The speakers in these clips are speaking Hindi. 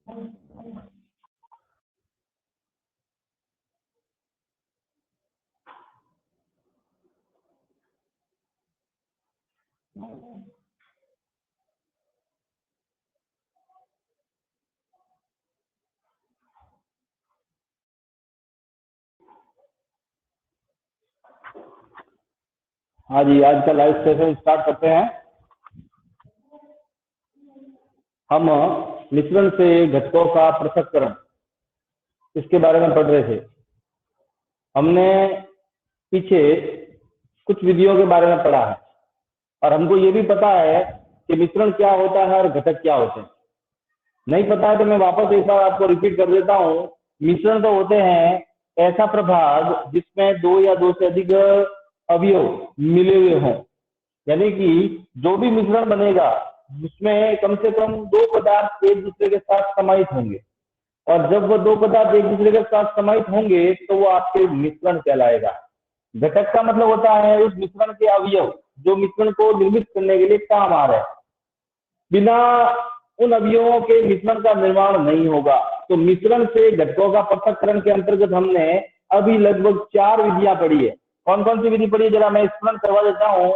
हाँ जी, आज का लाइव सेशन स्टार्ट करते हैं। हम मिश्रण से घटकों का पृथक्करण इसके बारे में पढ़ रहे थे। हमने पीछे कुछ विधियों के बारे में पढ़ा है और हमको ये भी पता है कि मिश्रण क्या होता है और घटक क्या होते हैं। नहीं पता है तो मैं वापस एक बार आपको रिपीट कर देता हूँ। मिश्रण तो होते हैं ऐसा प्रभाग जिसमें दो या दो से अधिक अवयव मिले हुए हों, यानी कि जो भी मिश्रण बनेगा जिसमें कम से कम दो पदार्थ एक दूसरे के साथ समाहित होंगे, और जब वो दो पदार्थ एक दूसरे के साथ समाहित होंगे तो वो आपके मिश्रण कहलाएगा। घटक का मतलब होता है उस मिश्रण के अवयव जो मिश्रण को निर्मित करने के लिए काम आ रहे हैं। बिना उन अवयवों के मिश्रण का निर्माण नहीं होगा। तो मिश्रण से घटकों का पृथक्करण के अंतर्गत हमने अभी लगभग 4 विधियां पढ़ी है। कौन कौन सी विधि पढ़ी है जरा मैं स्मरण करवा देता हूँ।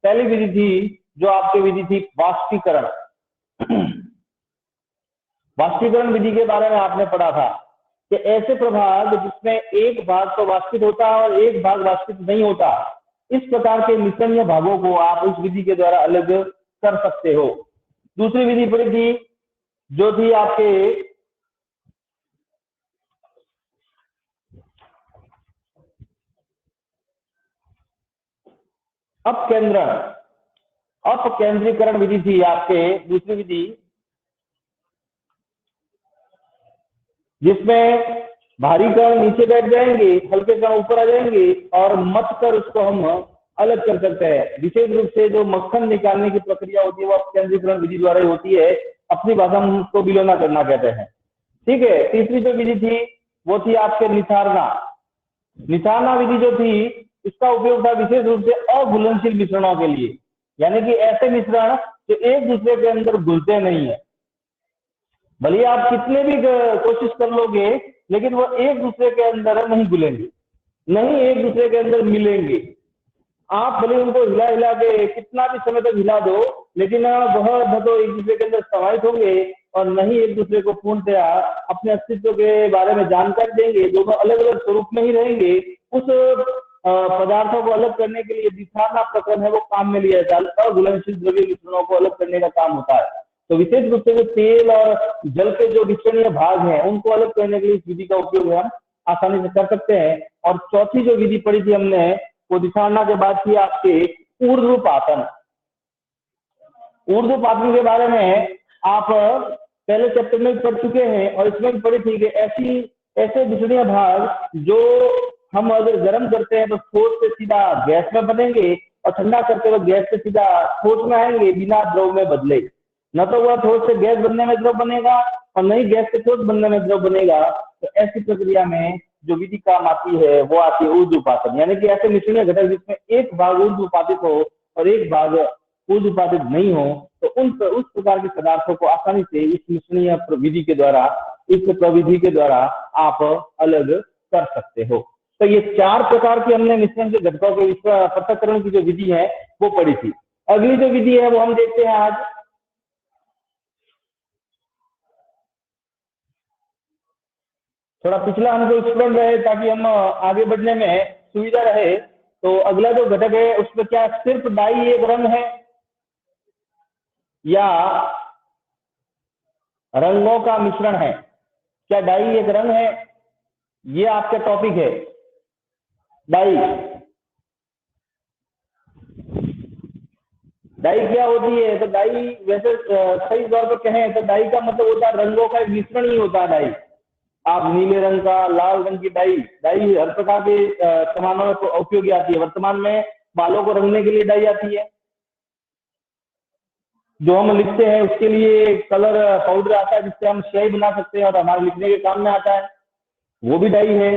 पहली विधि थी जो आपकी विधि थी वाष्पीकरण। वाष्पीकरण विधि के बारे में आपने पढ़ा था कि ऐसे प्रभाग जिसमें एक भाग तो वाष्पित होता है और एक भाग वाष्पित नहीं होता, इस प्रकार के मिश्रणीय भागों को आप उस विधि के द्वारा अलग कर सकते हो। दूसरी विधि पढ़ी थी जो थी आपके अपकेंद्रीकरण विधि थी आपके दूसरी विधि, जिसमें भारी कण नीचे बैठ जाएंगे, हल्के कण ऊपर आ जाएंगे और मथ कर उसको हम अलग कर सकते हैं। विशेष रूप से जो मक्खन निकालने की प्रक्रिया होती है वो अपकेंद्रीकरण विधि द्वारा ही होती है। अपनी भाषा में उसको बिलोना करना कहते हैं। ठीक है। तीसरी जो विधि थी वो थी आपके निथारना विधि जो थी इसका उपयोग था विशेष रूप से अघुलनशील मिश्रणों के लिए, यानी कि ऐसे मिश्रण जो एक दूसरे के अंदर घुलते नहीं है। भले आप कितने भी कोशिश कर लोगे लेकिन वो एक दूसरे के अंदर नहीं घुलेंगे, नहीं एक दूसरे के अंदर मिलेंगे। आप भले उनको हिला हिला के कितना भी समय तक हिला दो लेकिन वह न तो एक दूसरे के अंदर समाहित होंगे और न ही एक दूसरे को पूर्णतया अपने अस्तित्व के बारे में जानकारी देंगे। दोनों अलग अलग स्वरूप में ही रहेंगे। उस पदार्थों को अलग करने के लिए निथारना प्रक्रम है वो काम में लिया जाता है। अघुलनशील द्रव्य मिश्रणों को अलग करने का काम होता है। तो विशेष रूप से जो तेल और जल के जो मिश्रणीय भाग हैं उनको अलग करने के लिए इस विधि का उपयोग हम आसानी से कर सकते हैं। और चौथी जो विधि पढ़ी थी हमने वो दिशाना के बाद थी आपके ऊर्ध्वपातन। ऊर्ध्वपातन के बारे में आप पहले चैप्टर में पढ़ चुके हैं और इसमें भी पढ़ी थी कि ऐसे मिश्रणीय भाग जो हम अगर गर्म करते हैं तो ठोस से सीधा गैस में बनेंगे और ठंडा करते वक्त गैस से सीधा ठोस में आएंगे बिना द्रव में बदले। न तो वह ठोस से गैस बनने में द्रव बनेगा और न ही गैस से ठोस बनने में द्रव बनेगा। तो ऐसी प्रक्रिया में जो विधि काम आती है वो आती है ऊर्ध्वपातन, यानी कि ऐसे मिश्रणीय घटक जिसमें एक भाग ऊर्ध्वपातित हो और एक भाग ऊर्ध्वपातित नहीं हो, तो उस प्रकार के पदार्थों को आसानी से इस मिश्रणीय विधि के द्वारा, इस प्रविधि के द्वारा आप अलग कर सकते हो। तो ये 4 प्रकार की हमने मिश्रण के घटकों के पृथक्करण की जो विधि है वो पढ़ी थी। अगली जो विधि है वो हम देखते हैं आज। थोड़ा पिछला हमको स्मरण रहे ताकि हम आगे बढ़ने में सुविधा रहे। तो अगला जो घटक है उसमें क्या सिर्फ डाई एक रंग है या रंगों का मिश्रण है? क्या डाई एक रंग है? ये आपका टॉपिक है। डाई क्या होती है? तो डाई वैसे सही तौर पर कहें तो डाई का मतलब होता है रंगों का एक मिश्रण ही होता है डाई। आप नीले रंग का, लाल रंग की डाई हर प्रकार के सामानों में उपयोगी आती है। वर्तमान में बालों को रंगने के लिए डाई आती है। जो हम लिखते हैं उसके लिए कलर पाउडर आता है जिससे हम स्याही बना सकते हैं और हमारे लिखने के काम में आता है, वो भी डाई है।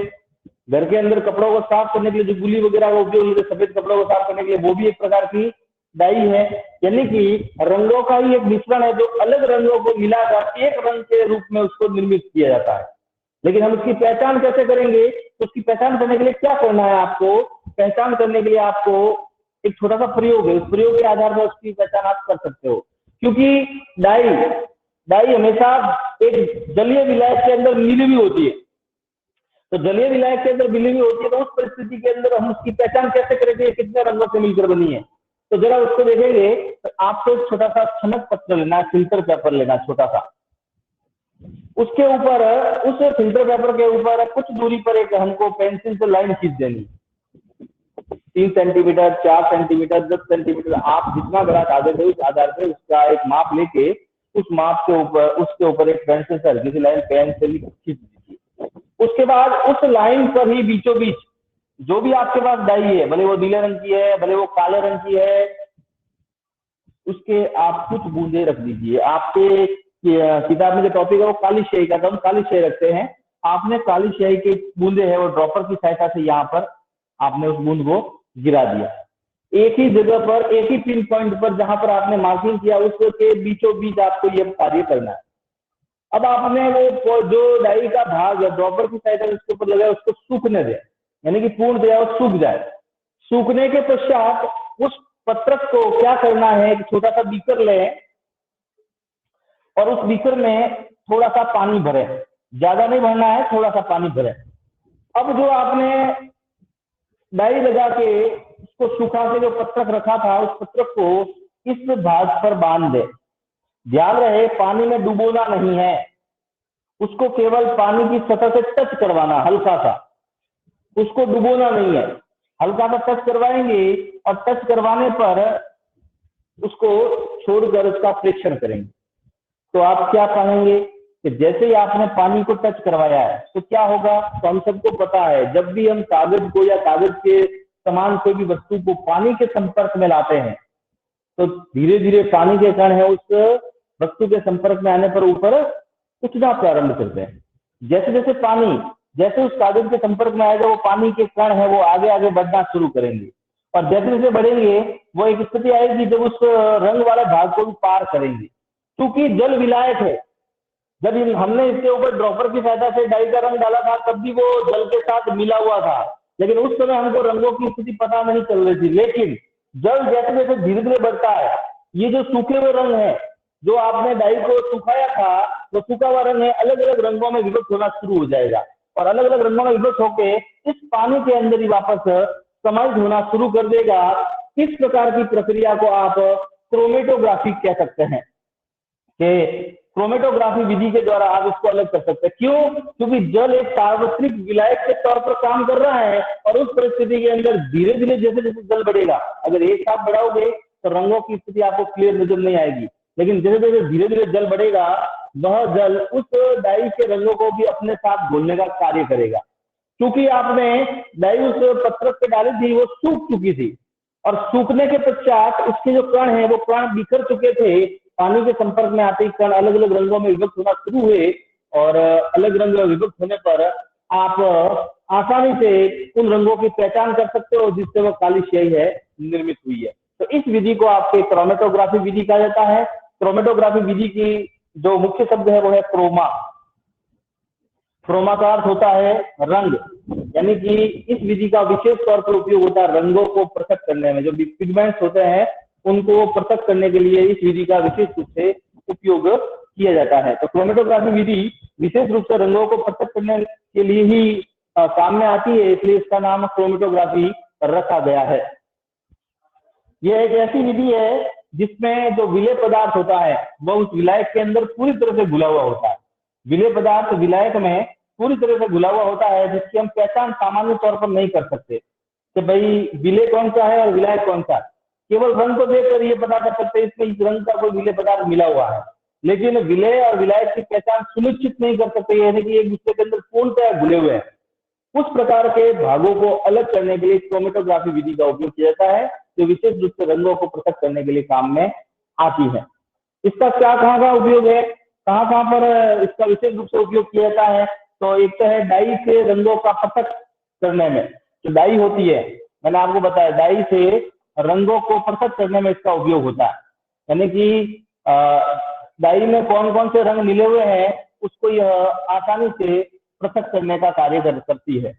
घर के अंदर कपड़ों को साफ करने के लिए जो गुली वगैरह का उपयोग होता है, सफेद कपड़ों को साफ करने के लिए, वो भी एक प्रकार की डाई है। यानी कि रंगों का ही एक मिश्रण है जो अलग रंगों को मिलाकर एक रंग के रूप में उसको निर्मित किया जाता है। लेकिन हम उसकी पहचान कैसे करेंगे? तो उसकी पहचान करने के लिए क्या करना है आपको? पहचान करने के लिए आपको एक छोटा सा प्रयोग है, उस प्रयोग के आधार पर उसकी पहचान आप कर सकते हो। क्योंकि डाई डाई हमेशा एक जलीय विलायक के अंदर मिली हुई होती है, तो जलीय विलायक के अंदर मिली हुई होती है, तो उस परिस्थिति के अंदर हम उसकी पहचान कैसे करेंगे कितने रंगों से मिलकर बनी है? तो जरा उसको देखेंगे तो आपको एक छोटा सा छनक पत्र लेना है, फिल्टर पेपर लेना छोटा सा, उसके ऊपर उस फिल्टर पेपर के ऊपर कुछ दूरी पर एक हमको पेंसिल से लाइन खींच देनी, 3 सेंटीमीटर, 4 सेंटीमीटर, 10 सेंटीमीटर, आप जितना बड़ा कागज है उस आधार पर उसका एक माप लेके उस माप के ऊपर उसके ऊपर एक पेंसिल से हल्की सी लाइन पेन से खींच दीजिए। उसके बाद उस लाइन पर ही बीचों बीच जो भी आपके पास डाई है, भले वो नीले रंग की है, भले वो काले रंग की है, उसके आप कुछ बूंदे रख दीजिए। आपके किताब में जो टॉपिक है वो काली स्याही का, तो हम काली स्याही रखते हैं। आपने काली स्याही के बूंदे है वो ड्रॉपर की सहायता से यहाँ पर आपने उस बूंद को गिरा दिया। एक ही जगह पर, एक ही पिन पॉइंट पर जहां पर आपने मार्किंग किया उसके बीचों बीच आपको यह कार्य करना है। अब आपने वो जो डाई का भाग है ड्रॉपर की सहायता से उसके ऊपर लगाया, उसको सूखने दे, यानी कि पूर्णतया वो सूख जाए। सूखने के पश्चात उस पत्रक को क्या करना है, एक छोटा सा बीकर लें और उस बीकर में थोड़ा सा पानी भरें, ज्यादा नहीं भरना है, थोड़ा सा पानी भरें। अब जो आपने डाई लगा के उसको सूखा के जो पत्रक रखा था उस पत्रक को इस भाग पर बांध दे। ध्यान रहे पानी में डुबोना नहीं है, उसको केवल पानी की सतह से टच करवाना, हल्का सा, उसको डुबोना नहीं है, हल्का सा टच करवाएंगे और टच करवाने पर उसको छोड़कर उसका प्रेक्षण करेंगे। तो आप क्या पाएंगे कि जैसे ही आपने पानी को टच करवाया है तो क्या होगा? तो हम सबको पता है जब भी हम कागज को या कागज के समान कोई भी वस्तु को पानी के संपर्क में लाते हैं तो धीरे धीरे पानी के कण है उस वस्तु के संपर्क में आने पर ऊपर उठना प्रारंभ करते हैं। जैसे जैसे पानी जैसे उस कागज के संपर्क में आएगा वो पानी के कण है वो आगे आगे बढ़ना शुरू करेंगे और जैसे जैसे बढ़ेंगे वो एक स्थिति आएगी जब उस रंग वाले भाग को भी पार करेंगे। क्योंकि जल विलायक है, जब हमने इसके ऊपर ड्रॉपर की सहायता से डाई का रंग डाला था तब भी वो जल के साथ मिला हुआ था, लेकिन उस समय हमको रंगों की स्थिति पता नहीं चल रही थी। लेकिन जल जैसे जैसे धीरे धीरे बढ़ता है, ये जो सूखे हुए रंग है जो आपने डाई को सुखाया था वो सूखा हुआ रंग है अलग अलग रंगों में विभक्त होना शुरू हो जाएगा और अलग अलग रंगों में विभक्त होके इस पानी के अंदर ही वापस समाहित होना शुरू कर देगा। इस प्रकार की प्रक्रिया को आप क्रोमेटोग्राफी कह सकते हैं कि क्रोमेटोग्राफी विधि के द्वारा आप इसको अलग कर सकते हैं। क्यों? क्योंकि जल एक सार्वत्रिक विलायक के तौर पर काम कर रहा है और उस परिस्थिति के अंदर धीरे धीरे जैसे जैसे जल बढ़ेगा, अगर एक साथ बढ़ाओगे तो रंगों की स्थिति आपको क्लियर नजर नहीं आएगी, लेकिन जैसे जैसे धीरे धीरे जल बढ़ेगा वह जल उस डाई के रंगों को भी अपने साथ घोलने का कार्य करेगा। क्योंकि आपने डाई उस पत्रक पे डाली थी वो सूख चुकी थी और सूखने के पश्चात उसके जो कण है वो कण बिखर चुके थे, पानी के संपर्क में आते ही कण अलग अलग रंगों में विभक्त होना शुरू हुए और अलग रंग में विभक्त होने पर आप आसानी से उन रंगों की पहचान कर सकते हो जिससे वो काली स्याही है निर्मित हुई है। तो इस विधि को आपके क्रोमेटोग्राफी विधि कहा जाता है। क्रोमेटोग्राफी विधि की जो मुख्य शब्द है वो है क्रोमा। क्रोमा का अर्थ होता है रंग, यानी कि इस विधि का विशेष तौर पर उपयोग होता है रंगों को पृथक करने में। जो पिगमेंट्स होते हैं उनको पृथक करने के लिए इस विधि का विशेष रूप से उपयोग किया जाता है। तो क्रोमेटोग्राफी विधि विशेष रूप से रंगों को पृथक करने के लिए ही काम में आती है, इसलिए इसका नाम क्रोमेटोग्राफी रखा गया है। यह एक ऐसी विधि है जिसमें जो विलेय पदार्थ होता है वह उस विलायक के अंदर पूरी तरह से घुला हुआ होता है। विलेय पदार्थ विलायक में पूरी तरह से घुला हुआ होता है जिसकी हम पहचान सामान्य तौर पर नहीं कर सकते कि भाई विलेय कौन सा है और विलायक कौन सा है। केवल रंग को देखकर ये पता कर सकते हैं इसमें इस रंग का कोई विलेय पदार्थ मिला हुआ है, लेकिन विलेय और विलायक की पहचान सुनिश्चित नहीं कर सकते, यानी कि एक दूसरे के अंदर पूर्णतः घुले हुए हैं। उस प्रकार के भागों को अलग करने के लिए क्रोमेटोग्राफी विधि का उपयोग किया जाता है जो विशेष रूप से रंगों को पृथक करने के लिए काम में आती है। इसका क्या कहाँ का उपयोग है, कहाँ कहाँ पर इसका विशेष रूप से उपयोग किया जाता है? तो एक तो है डाई से रंगों का पृथक करने में, जो डाई होती है मैंने आपको बताया डाई से रंगों को पृथक करने में इसका उपयोग होता है। यानी कि डायरी में कौन कौन से रंग मिले हुए हैं उसको यह आसानी से पृथक करने का कार्य करती है।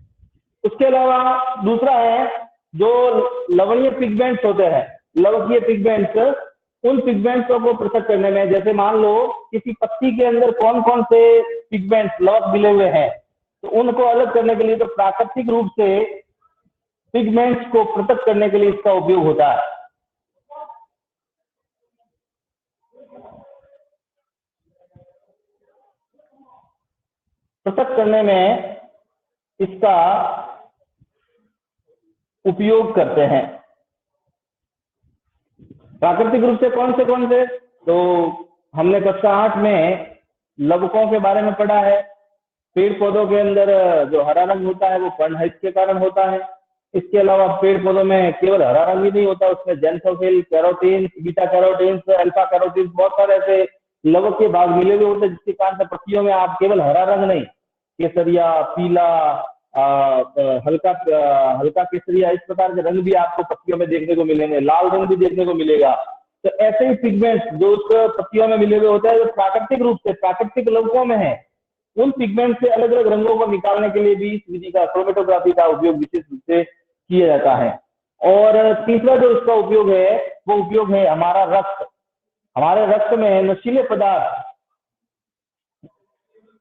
उसके अलावा दूसरा है जो लवणीय पिगमेंट्स होते हैं, लवकीय पिगमेंट्स, उन पिगमेंट्सों को पृथक करने में, जैसे मान लो किसी पत्ती के अंदर कौन कौन से पिगमेंट्स लवक मिले हुए हैं, तो उनको अलग करने के लिए तो प्राकृतिक रूप से पिगमेंट्स को पृथक करने के लिए इसका उपयोग होता है। पृथक करने में इसका उपयोग करते हैं। प्राकृतिक रूप से कौन से, तो हमने कक्षा 8 में लवकों के बारे में पढ़ा है। पेड़ पौधों के अंदर जो हरा रंग होता है वो पर्णहरित के कारण होता है। इसके अलावा पेड़ पौधों में केवल हरा रंग ही नहीं होता, उसमें xanthophyll, carotene, beta carotene, alpha carotene, बहुत सारे ऐसे लवक के भाग मिले हुए होते हैं जिसके कारण से पत्तियों में आप केवल हरा रंग नहीं, केसरिया, पीला, हल्का हल्का केसरिया, इस प्रकार के रंग भी आपको पत्तियों में देखने को मिलेंगे, लाल रंग भी देखने को मिलेगा। तो ऐसे ही पिगमेंट्स जो उस पत्तियों में मिले हुए होते हैं, जो प्राकृतिक रूप से प्राकृतिक लवकों में है, उन पिगमेंट से अलग अलग रंगों को निकालने के लिए भी इस विधि का, क्रोमेटोग्राफी का उपयोग विशेष रूप से किया जाता है। और तीसरा जो इसका उपयोग है वो उपयोग है हमारा रक्त। हमारे रक्त में नशीले पदार्थ,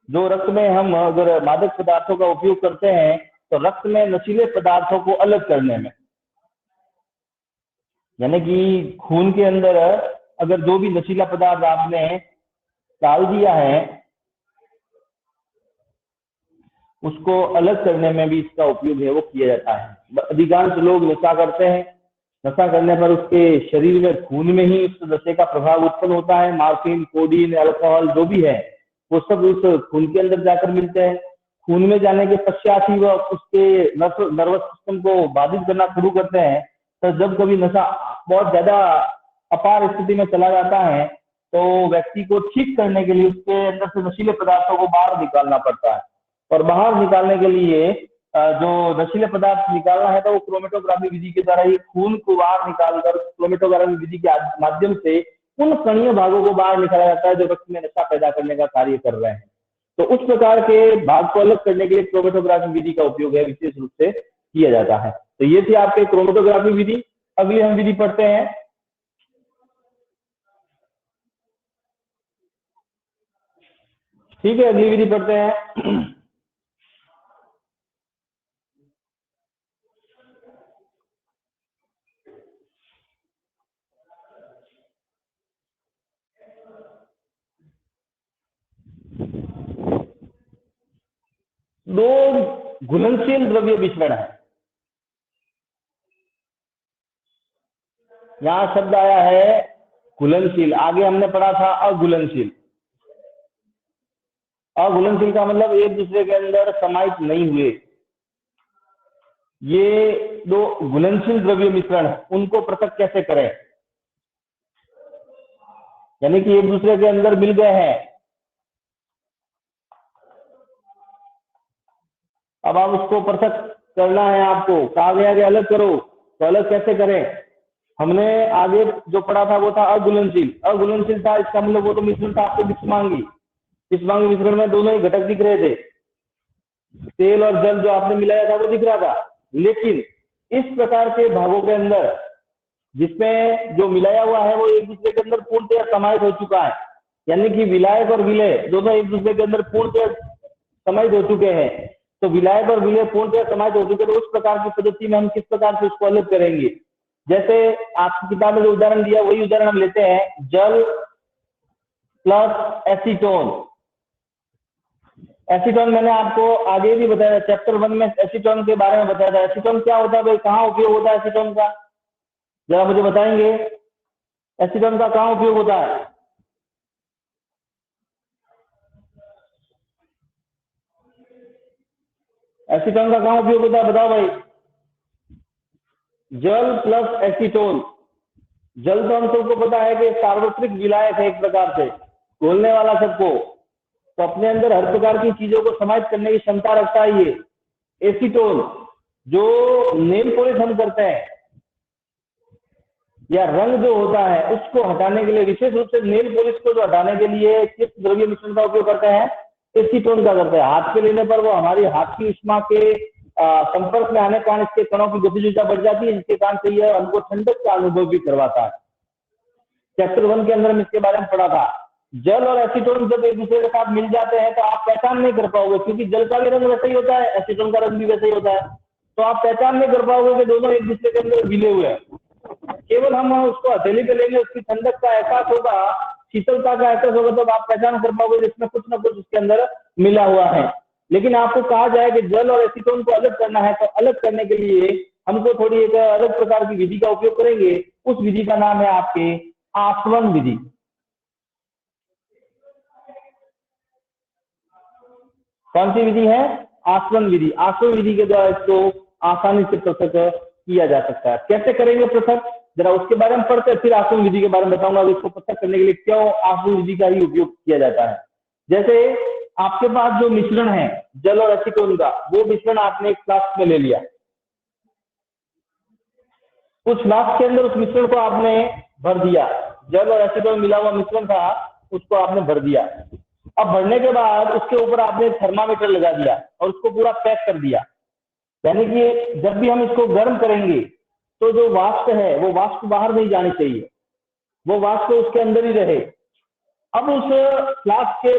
जो रक्त में हम अगर मादक पदार्थों का उपयोग करते हैं तो रक्त में नशीले पदार्थों को अलग करने में, यानी कि खून के अंदर अगर जो भी नशीला पदार्थ आपने डाल दिया है उसको अलग करने में भी इसका उपयोग है वो किया जाता है। अधिकांश लोग नशा करते हैं, नशा करने पर उसके शरीर में, खून में ही उस नशे का प्रभाव उत्पन्न होता है। मार्फिन, कोडीन, अल्कोहल जो भी है वो सब उस खून के अंदर जाकर मिलते हैं। खून में जाने के पश्चात ही वह उसके नर्वस सिस्टम को बाधित करना शुरू करते हैं। तो जब कभी नशा बहुत ज्यादा अपार स्थिति में चला जाता है तो व्यक्ति को ठीक करने के लिए उसके अंदर से नशीले पदार्थों को बाहर निकालना पड़ता है। और बाहर निकालने के लिए जो नशीले पदार्थ निकालना है तो वो क्रोमेटोग्राफी विधि के द्वारा ही खून को बाहर निकालकर क्रोमेटोग्राफी विधि के माध्यम से उन कणीय भागों को बाहर निकाला जाता है जो रक्त में नशा पैदा करने का कार्य कर रहे हैं। तो उस प्रकार के भाग को अलग करने के लिए क्रोमेटोग्राफी विधि का उपयोग है विशेष रूप से किया जाता है। तो ये थी आपके क्रोमेटोग्राफी विधि। अगली हम विधि पढ़ते हैं ठीक है, अगली विधि पढ़ते हैं। दो घुलनशील द्रव्य मिश्रण है। यहां शब्द आया है घुलनशील, आगे हमने पढ़ा था अघुलनशील। अघुलनशील का मतलब एक दूसरे के अंदर समाहित नहीं हुए। ये दो घुलनशील द्रव्य मिश्रण उनको पृथक कैसे करें, यानी कि एक दूसरे के अंदर मिल गए हैं, अब आप उसको पृथक करना है, आपको कहा गया कि अलग करो, तो अलग कैसे करें। हमने आगे जो पढ़ा था वो था अघुलनशील। अघुलनशील था, इसका मतलब वो तो मिश्रण था आपको विषमांगी। विषमांगी मिश्रण में दोनों ही घटक दिख रहे थे, तेल और जल जो आपने मिलाया था वो दिख रहा था। लेकिन इस प्रकार के भागों के अंदर जिसमें जो मिलाया हुआ है वो एक दूसरे के अंदर पूर्णतः समाहित हो चुका है, यानी कि विलायक और विलय दोनों एक दूसरे के अंदर पूर्णतः समाहित हो चुके हैं। तो विलायक और विलय पूर्णतः समाहित हो चुके, तो उस प्रकार की पद्धति में हम किस प्रकार से उसको अलग करेंगे। जैसे आपकी किताब में जो उदाहरण दिया वही उदाहरण हम लेते हैं, जल प्लस एसीटोन। एसीटोन मैंने आपको आगे भी बताया, चैप्टर 1 में एसीटोन के बारे में बताया था। एसीटोन क्या होता है भाई, कहाँ उपयोग होता है एसीटोन का, जरा मुझे बताएंगे एसीटोन का कहाँ उपयोग होता है। एसीटोन का कहाँ उपयोग होता है बताओ भाई। जल प्लस एसीटोन, जल तो हम सबको पता है कि सार्वत्रिक विलायक है, एक प्रकार से घोलने वाला सबको, तो अपने अंदर हर प्रकार की चीजों को समाहित करने की क्षमता रखता है ये एसीटोन। जो नेल पॉलिश हम करते हैं, या रंग जो होता है उसको हटाने के लिए, विशेष रूप से नेल पॉलिश को जो हटाने के लिए किस द्रव्य मिश्रण का उपयोग करते हैं? एसीटोन का करते हैं। हाथ पे लेने पर वो हमारी हाथ की उष्मा के संपर्क में आने के कारण इसके कणों की गतिशीलता बढ़ जाती है, जिसके कारण से यह हमको ठंडक का अनुभव भी करवाता है। चैप्टर 1 के अंदर हम इसके बारे में पढ़ा था। जल और एसीटोन जब एक दूसरे के साथ मिल जाते हैं तो आप पहचान नहीं कर पाओगे, क्योंकि जल का भी रंग वैसा ही होता है, एसीटोन का रंग भी वैसा ही होता है, तो आप पहचान नहीं कर पाओगे कि दोनों एक दूसरे के अंदर मिले हुए हैं। केवल हम उसको हथेली पे लेंगे, उसकी ठंडक का एहसास होगा, शीतलता का एहसास होगा, तब आप पहचान कर पाओगे इसमें कुछ ना कुछ उसके अंदर मिला हुआ है। लेकिन आपको कहा जाए कि जल और एसीटोन को अलग करना है, तो अलग करने के लिए हमको थोड़ी एक अलग प्रकार की विधि का उपयोग करेंगे। उस विधि का नाम है आपके आसवन विधि। कौन सी विधि है? आसवन विधि। आसवन विधि के द्वारा इसको आसानी से पृथक किया जा सकता है। कैसे करेंगे पृथक, जरा उसके बारे में पढ़ते, फिर आसवन विधि के बारे में बताऊंगा इसको पृथक करने के लिए क्यों आसवन विधि का ही उपयोग किया जाता है। जैसे आपके पास जो मिश्रण है जल और एसीटोन का, वो मिश्रण आपने एक फ्लास्क में ले लिया। उस फ्लास्क के अंदर उस मिश्रण को आपने भर दिया, जल और एसीटोन मिला हुआ मिश्रण था, उसको आपने भर दिया। अब भरने के बाद उसके ऊपर आपने थर्मामीटर लगा दिया और उसको पूरा पैक कर दिया। यानी कि जब भी हम इसको गर्म करेंगे तो जो वाष्प है वो वाष्प बाहर नहीं जानी चाहिए, वो वाष्प उसके अंदर ही रहे। अब उस फ्लास्क के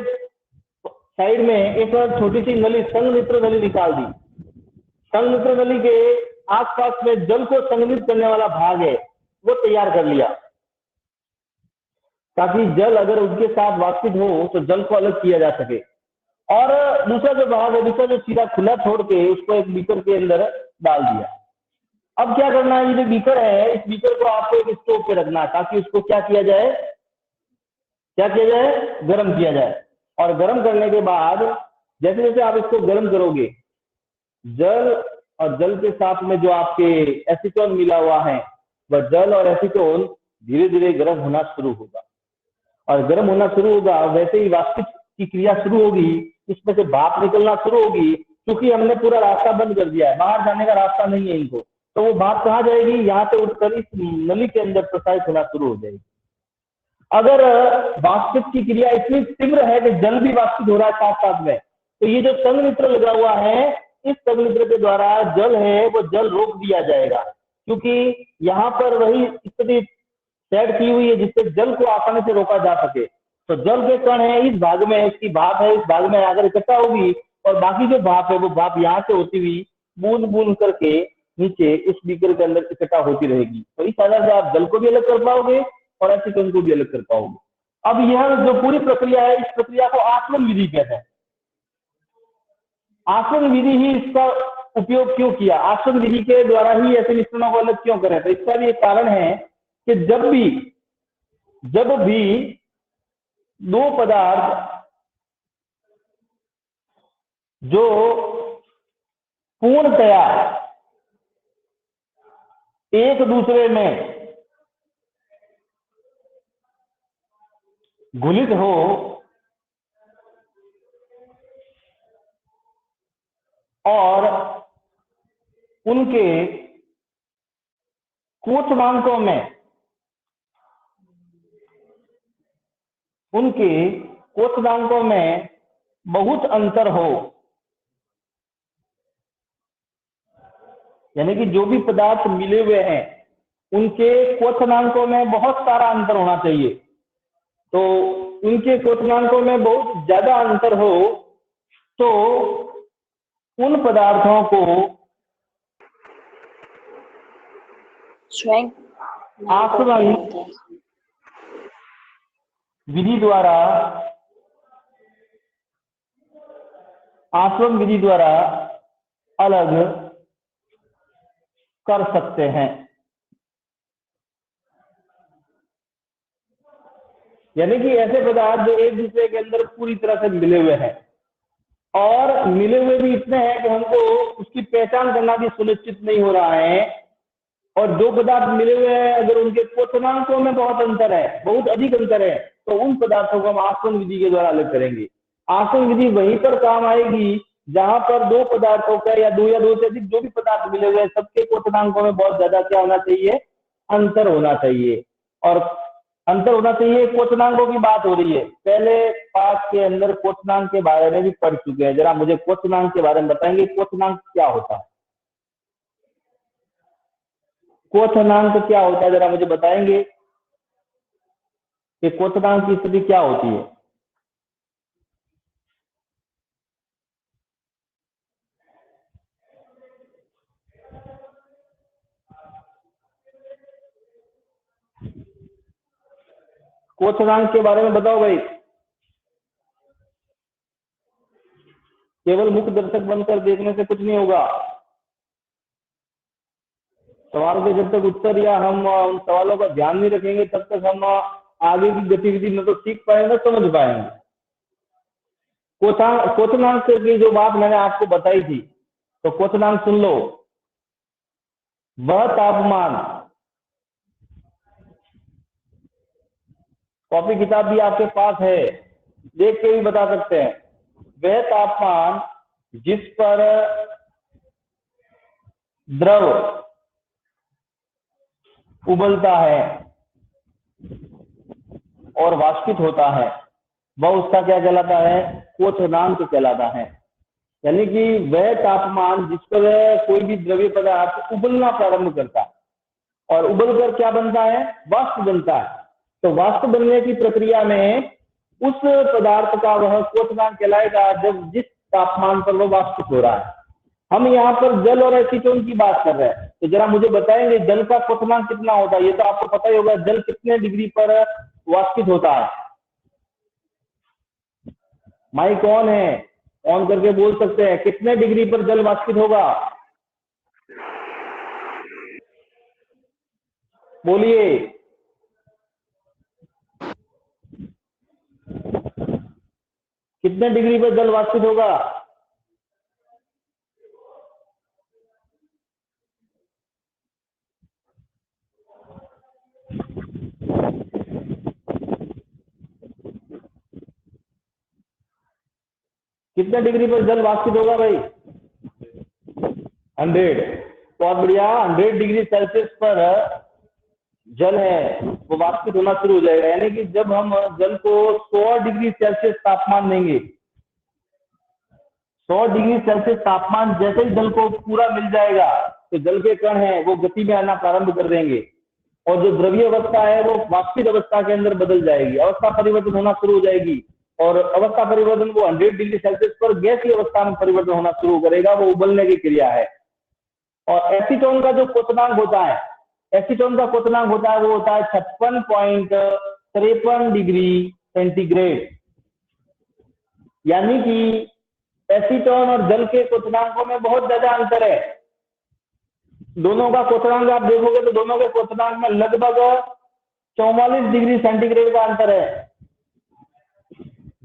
साइड में एक छोटी सी नली, संघनित्र नली निकाल दी। संघनित्र नली के आसपास में जल को संघनित करने वाला भाग है वो तैयार कर लिया, ताकि जल अगर उनके साथ वाष्पित हो तो जल को अलग किया जा सके। और दूसरा जो भाग है, दूसरा जो सीधा खुला छोड़ के उसको एक बीकर के अंदर डाल दिया। अब क्या करना है, ये जो बीकर है इस बीकर को आपको एक स्टोव पे रखना है, ताकि उसको क्या किया जाए, गर्म किया जाए। और गर्म करने के बाद जैसे जैसे आप इसको गर्म करोगे, जल और जल के साथ में जो आपके एसीटोन मिला हुआ है, वह जल और एसीटोन धीरे धीरे गर्म होना शुरू होगा। और गर्म होना शुरू होगा, वैसे ही वाष्पित की क्रिया शुरू होगी, इसमें से भाप निकलना शुरू होगी। क्योंकि हमने पूरा रास्ता बंद कर दिया है, बाहर जाने का रास्ता नहीं है इनको, तो वो भाप कहाँ जाएगी, यहाँ से उठकर इस नली के अंदर प्रसारित होना शुरू हो जाएगी। अगर वाष्पित की क्रिया इतनी तीव्र है कि जल भी वाष्पित हो रहा है साथ साथ में, तो ये जो संघनित्र लगा हुआ है, इस संघनित्र के द्वारा जल है वो जल रोक दिया जाएगा। क्योंकि यहाँ पर वही स्थिति सेट की हुई है जिससे जल को आसानी से रोका जा सके। तो जल के कण है इस भाग में, इसकी भाप है इस भाग में आकर इकट्ठा होगी, और बाकी जो भाप है वो भाप यहाँ से होती हुई बूंद बूंद करके नीचे इस बीकर के अंदर इकट्ठा होती रहेगी। तो इस आधार से आप जल को भी अलग कर पाओगे और एसीटोन को भी अलग कर पाओगे। अब यह जो पूरी प्रक्रिया है, इस प्रक्रिया को आसवन विधि कहते हैं। आसवन विधि ही इसका उपयोग क्यों किया, आसवन विधि के द्वारा ही ऐसे मिश्रणों को अलग क्यों करें, तो इसका भी एक कारण है कि जब भी दो पदार्थ जो पूर्णतया एक दूसरे में घुलित हो, और उनके क्वोथनांकों में बहुत अंतर हो, यानी कि जो भी पदार्थ मिले हुए हैं उनके क्वोथनांकों में बहुत सारा अंतर होना चाहिए। तो उनके क्वोथनांकों में बहुत ज्यादा अंतर हो तो उन पदार्थों को आसवन विधि द्वारा अलग कर सकते हैं। यानी कि ऐसे पदार्थ जो एक दूसरे के अंदर पूरी तरह से मिले हुए हैं, और मिले हुए भी इतने हैं कि हमको उसकी पहचान करना भी सुनिश्चित नहीं हो रहा है। और जो पदार्थ मिले हुए हैं अगर उनके क्वोथनांकों में बहुत अंतर है, बहुत अधिक अंतर है, तो उन पदार्थों को हम आसवन विधि के द्वारा अलग करेंगे। आसवन विधि वहीं पर काम आएगी जहां पर दो पदार्थों का या दो से अधिक जो भी पदार्थ मिले हुए हैं, सबके क्वोथनांकों में बहुत ज्यादा क्या होना चाहिए, अंतर होना चाहिए। और अंतर होना चाहिए, क्वोशनांकों की बात हो रही है। पहले पाठ के अंदर क्वोशनांक के बारे में भी पढ़ चुके हैं। जरा मुझे क्वोशनांक के बारे में बताएंगे, क्वोशनांक क्या होता है? क्वोशनांक क्या होता है, जरा मुझे बताएंगे कि क्वोशनांक की स्थिति क्या होती है? क्वोशनांक के बारे में बताओ भाई। केवल मुख्य दर्शक बनकर देखने से कुछ नहीं होगा। सवाल के जब तक उत्तर या हम उन सवालों का ध्यान नहीं रखेंगे, तब तक हम आगे की गतिविधि न तो सीख पाएंगे न समझ पाएंगे। क्वोशनांक की जो बात मैंने आपको बताई थी, तो क्वोशनांक सुन लो। वह तापमान, कॉपी किताब भी आपके पास है, देख के भी बता सकते हैं। वह तापमान जिस पर द्रव उबलता है और वाष्पित होता है, वह उसका क्या कहलाता है? क्वोशनांक कहलाता है। यानी कि वह तापमान जिस पर कोई भी द्रव्य पदार्थ उबलना प्रारंभ करता है और उबलकर क्या बनता है? वाष्प बनता है। तो वाष्प बनने की प्रक्रिया में उस पदार्थ का वह क्वोशनांक कहलाएगा जब जिस तापमान पर वह वाष्पित हो रहा है। हम यहाँ पर जल और एसीटोन की बात कर रहे हैं, तो जरा मुझे बताएंगे जल का क्वोशनांक कितना होता है? ये तो आपको पता ही होगा, जल कितने डिग्री पर वाष्पित होता है? माइक ऑन है, ऑन करके बोल सकते हैं, कितने डिग्री पर जल वाष्पित होगा? बोलिए। कितने डिग्री पर जल वाष्पित होगा? कितने डिग्री पर जल वाष्पित होगा भाई? 100। बहुत बढ़िया। 100 डिग्री सेल्सियस पर जल है वो वाष्पित होना शुरू हो जाएगा। यानी कि जब हम जल को 100 डिग्री सेल्सियस तापमान देंगे, 100 डिग्री सेल्सियस तापमान जैसे ही जल को पूरा मिल जाएगा, तो जल के कण हैं वो गति में आना प्रारंभ कर देंगे और जो द्रवीय अवस्था है वो वाष्पित अवस्था के अंदर बदल जाएगी, अवस्था परिवर्तन होना शुरू हो जाएगी। और अवस्था परिवर्तन वो 100 डिग्री सेल्सियस पर गैसीय अवस्था में परिवर्तन होना शुरू करेगा, वो उबलने की क्रिया है। और एसीटोन का जो क्वोशनांक होता है, एसीटोन का क्वोशनांक होता है वो होता है 56.53 डिग्री सेंटीग्रेड। यानी कि एसीटोन और जल के क्वोशनांकों में बहुत ज्यादा अंतर है। दोनों का क्वोशनांक आप देखोगे तो दोनों के क्वोशनांक में लगभग 44 डिग्री सेंटीग्रेड का अंतर है।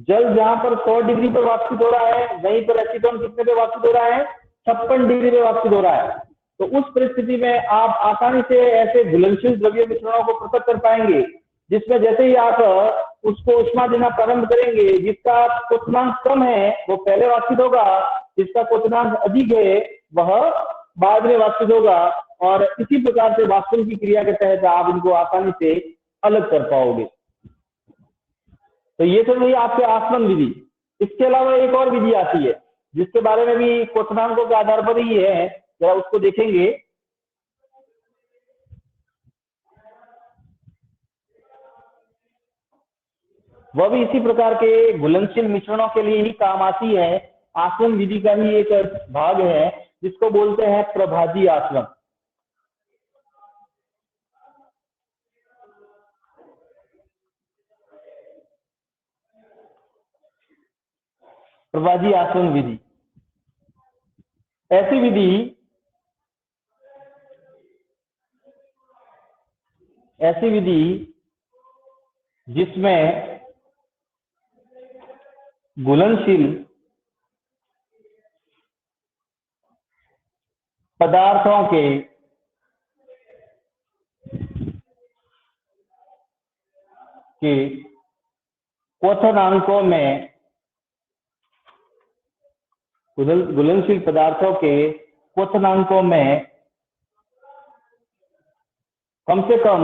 जल जहां पर 100 डिग्री पर वाष्पित हो रहा है, वहीं पर एसीटोन कितने पे वाष्पित हो रहा है? 56 डिग्री पे वाष्पित हो रहा है। तो उस परिस्थिति में आप आसानी से ऐसे घुलनशील द्रव्य मिश्रणों को पृथक कर पाएंगे, जिसमें जैसे ही आप उसको ऊष्मा देना प्रारंभ करेंगे, जिसका क्वोशनांक कम है वो पहले वाष्पित होगा, जिसका क्वोशनांक अधिक है वह बाद में वाष्पित होगा। और इसी प्रकार से वाष्पन की क्रिया के तहत आप इनको आसानी से अलग कर पाओगे। तो ये तो नहीं आपके आसवन विधि। इसके अलावा एक और विधि आती है जिसके बारे में भी क्वोशनांकों के आधार पर ही है, जरा उसको देखेंगे। वह भी इसी प्रकार के घुलनशील मिश्रणों के लिए ही काम आती है। आसवन विधि का ही एक भाग है जिसको बोलते हैं प्रभाजी आसवन। प्रभाजी आसवन विधि ऐसी विधि जिसमें घुलनशील पदार्थों के क्वोशनांकों में घुलनशील पदार्थों के क्वोशनांकों में कम से कम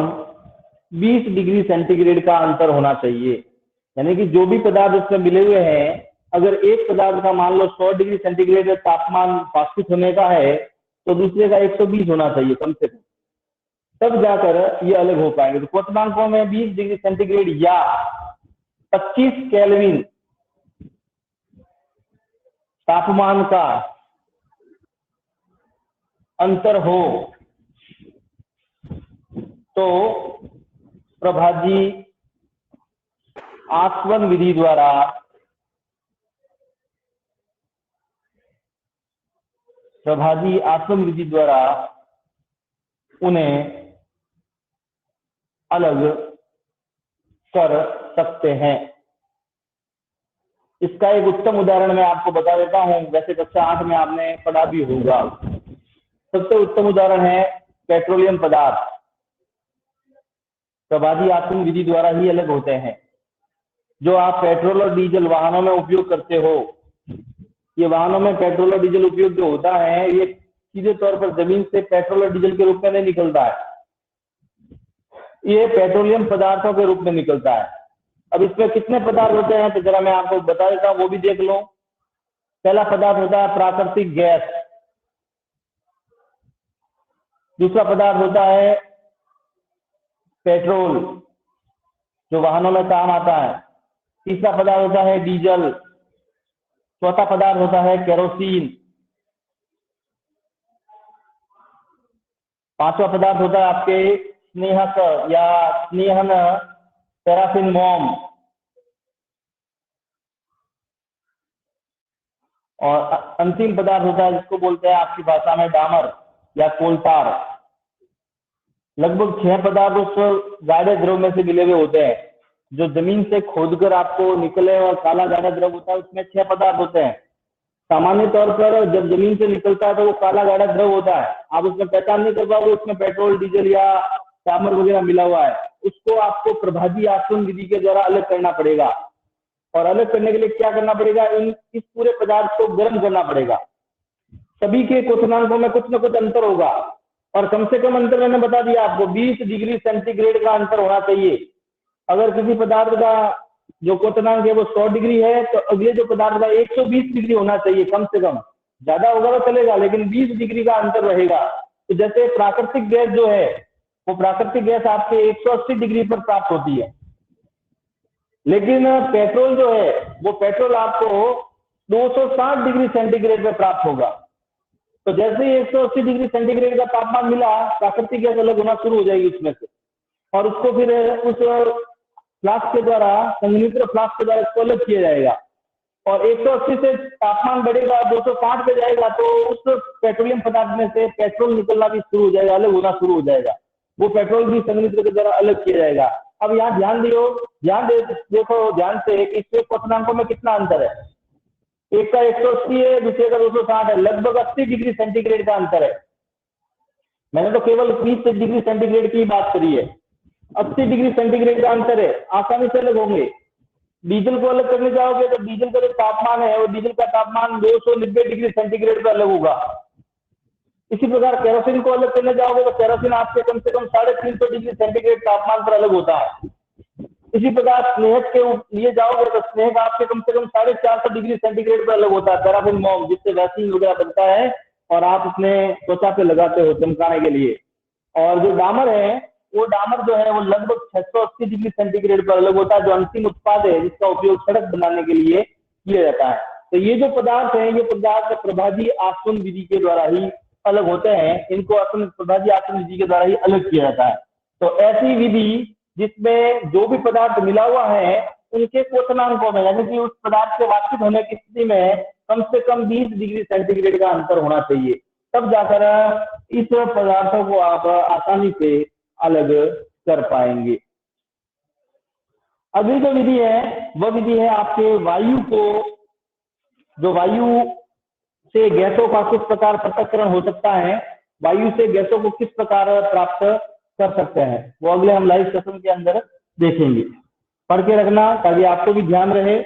20 डिग्री सेंटीग्रेड का अंतर होना चाहिए। यानी कि जो भी पदार्थ उसमें मिले हुए हैं, अगर एक पदार्थ का मान लो 100 डिग्री सेंटीग्रेड तापमान वाष्पित होने का है, तो दूसरे का 120 होना चाहिए कम से कम, तब जाकर ये अलग हो पाएंगे। तो क्वथनांकों में 20 डिग्री सेंटीग्रेड या 25 केल्विन तापमान का अंतर हो तो प्रभाजी आसवन विधि द्वारा उन्हें अलग कर सकते हैं। इसका एक उत्तम उदाहरण मैं आपको बता देता हूं, वैसे कक्षा 8 में आपने पढ़ा भी होगा। सबसे उत्तम उदाहरण है पेट्रोलियम पदार्थ, प्रभाजी आसवन विधि द्वारा ही अलग होते हैं। जो आप पेट्रोल और डीजल वाहनों में उपयोग करते हो, ये वाहनों में पेट्रोल और डीजल उपयोग जो होता है, ये सीधे तौर पर जमीन से पेट्रोल और डीजल के रूप में नहीं निकलता है, ये पेट्रोलियम पदार्थों के रूप में निकलता है। अब इसमें कितने पदार्थ होते हैं तो जरा मैं आपको बता देता हूं, वो भी देख लो। पहला पदार्थ होता है प्राकृतिक गैस, दूसरा पदार्थ होता है पेट्रोल जो वाहनों में काम आता है, तीसरा पदार्थ होता है डीजल, चौथा पदार्थ होता है केरोसिन, पांचवा पदार्थ होता है आपके स्नेहक या स्नेहन पैराफिन मोम, और अंतिम पदार्थ होता है जिसको बोलते हैं आपकी भाषा में डामर या कोलतार। लगभग 6 पदार्थ उस गाढ़े द्रव में से मिले हुए होते हैं। जो जमीन से खोदकर आपको निकले और काला गाढ़ा द्रव होता है, उसमें 6 पदार्थ होते हैं। सामान्य तौर पर जब जमीन से निकलता है तो वो काला गाढ़ा द्रव होता है, आप उसमें पहचान नहीं कर पाओगे उसमें पेट्रोल डीजल या डामर वगैरह मिला हुआ है। उसको आपको प्रभाजी आसवन विधि के द्वारा अलग करना पड़ेगा, और अलग करने के लिए क्या करना पड़ेगा, इस पूरे पदार्थ को गर्म करना पड़ेगा। सभी के क्वथनांकों में कुछ न कुछ अंतर होगा, और कम से कम अंतर मैंने बता दिया आपको 20 डिग्री सेंटीग्रेड का अंतर होना चाहिए। अगर किसी पदार्थ का जो क्वथनांक है वो 100 डिग्री है, तो अगले जो पदार्थ का 120 डिग्री होना चाहिए कम से कम। ज्यादा होगा तो चलेगा, लेकिन 20 डिग्री का अंतर रहेगा। तो जैसे प्राकृतिक गैस जो है, वो प्राकृतिक गैस आपके 180 डिग्री पर प्राप्त होती है, लेकिन पेट्रोल जो है वो पेट्रोल आपको 260 डिग्री सेंटीग्रेड पर प्राप्त होगा। तो जैसे ही 180 डिग्री सेंटीग्रेड का तापमान मिला, प्राकृतिक गैस अलग होना शुरू हो जाएगी उसमें से, और उसको फिर उस फ्लास्क के द्वारा, संघनित्र फ्लास्क के द्वारा इसको अलग किया जाएगा। और 180 से तापमान बढ़ेगा, 260 पे जाएगा, तो उस पेट्रोलियम पदार्थ में से पेट्रोल निकलना भी शुरू हो जाएगा, अलग होना शुरू हो जाएगा। वो पेट्रोल भी संघनित्र के द्वारा अलग किया जाएगा। अब यहाँ ध्यान देखो ध्यान से कि इसके क्वथनांकों में कितना अंतर है। एक का 180 है, दूसरे का 260 है, लगभग 80 डिग्री सेंटीग्रेड का अंतर है। मैंने तो केवल 20 डिग्री सेंटीग्रेड की बात करी है, 80 डिग्री सेंटीग्रेड का अंतर है, आसानी से अलग होंगे। डीजल को अलग करने जाओगे तो डीजल का जो तापमान है, वो डीजल का तापमान 290 डिग्री सेंटीग्रेड पर अलग होगा। इसी प्रकार केरोसिन को अलग करने जाओगे तो केरोसिन आपसे कम से कम 350 डिग्री सेंटीग्रेड तापमान पर अलग होता है। इसी प्रकार स्नेहक के लिए जाओगे तो स्नेहक आपके कम से कम 450 डिग्री सेंटीग्रेड पर अलग होता है, पैराफिन मोम, जिससे वैक्सीन वगैरह बनता है और आप अपने त्वचा पे लगाते हो चमकाने के लिए। और जो डामर है, वो डामर जो है वो लगभग 680 डिग्री सेंटीग्रेड पर अलग होता है, जो अंतिम उत्पाद है जिसका उपयोग सड़क बनाने के लिए किया जाता है। तो ये जो पदार्थ है, ये पदार्थ प्रभाजी आसवन विधि के द्वारा ही अलग होते हैं, इनको अपन प्रभाजी आसवन विधि के द्वारा ही अलग किया जाता है। तो ऐसी विधि जिसमें जो भी पदार्थ मिला हुआ है उनके क्वथनांकों में, यानी कि उस पदार्थ के वाष्पित होने की स्थिति में कम से कम 20 डिग्री सेंटीग्रेड का अंतर होना चाहिए, तब जाकर इस पदार्थों को आप आसानी से अलग कर पाएंगे। अगली जो विधि है वह विधि है आपके वायु को, जो वायु से गैसों का किस प्रकार पृथक्करण हो सकता है, वायु से गैसों को किस प्रकार प्राप्त कर सकते हैं, वो अगले हम लाइव सेशन के अंदर देखेंगे। पढ़ के रखना ताकि आपको भी ध्यान रहे।